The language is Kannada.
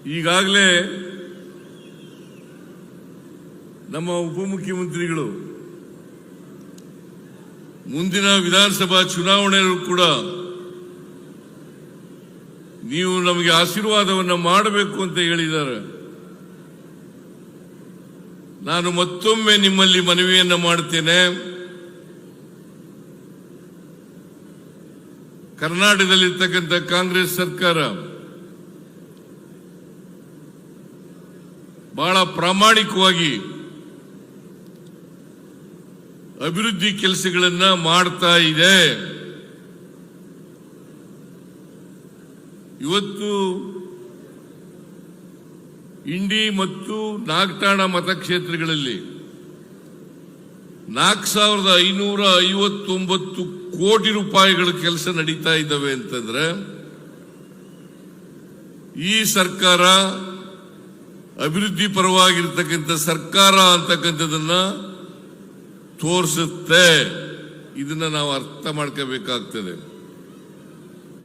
ಈಗಾಗಲೇ ನಮ್ಮ ಉಪಮುಖ್ಯಮಂತ್ರಿಗಳು ಮುಂದಿನ ವಿಧಾನಸಭಾ ಚುನಾವಣೆಯಲ್ಲೂ ಕೂಡ ನೀವು ನಮಗೆ ಆಶೀರ್ವಾದವನ್ನು ಮಾಡಬೇಕು ಅಂತ ಹೇಳಿದ್ದಾರೆ. ನಾನು ಮತ್ತೊಮ್ಮೆ ನಿಮ್ಮಲ್ಲಿ ಮನವಿಯನ್ನು ಮಾಡುತ್ತೇನೆ. ಕರ್ನಾಟಕದಲ್ಲಿರ್ತಕ್ಕಂಥ ಕಾಂಗ್ರೆಸ್ ಸರ್ಕಾರ ಬಹಳ ಪ್ರಾಮಾಣಿಕವಾಗಿ ಅಭಿವೃದ್ಧಿ ಕೆಲಸಗಳನ್ನ ಮಾಡ್ತಾ ಇದೆ. ಇವತ್ತು ಇಂಡಿ ಮತ್ತು ನಾಗಠಾಣ ಮತಕ್ಷೇತ್ರಗಳಲ್ಲಿ 4,559 ಕೋಟಿ ರೂಪಾಯಿಗಳ ಕೆಲಸ ನಡೀತಾ ಇದ್ದಾವೆ ಅಂತಂದ್ರೆ ಈ ಸರ್ಕಾರ ಅಭಿವೃದ್ಧಿ ಪರವಾಗಿರ್ತಕ್ಕಂಥ ಸರ್ಕಾರ ಅಂತಕ್ಕಂಥದನ್ನ ತೋರಿಸುತ್ತೆ. ಇದನ್ನ ನಾವು ಅರ್ಥ ಮಾಡ್ಕೋಬೇಕಾಗ್ತದೆ.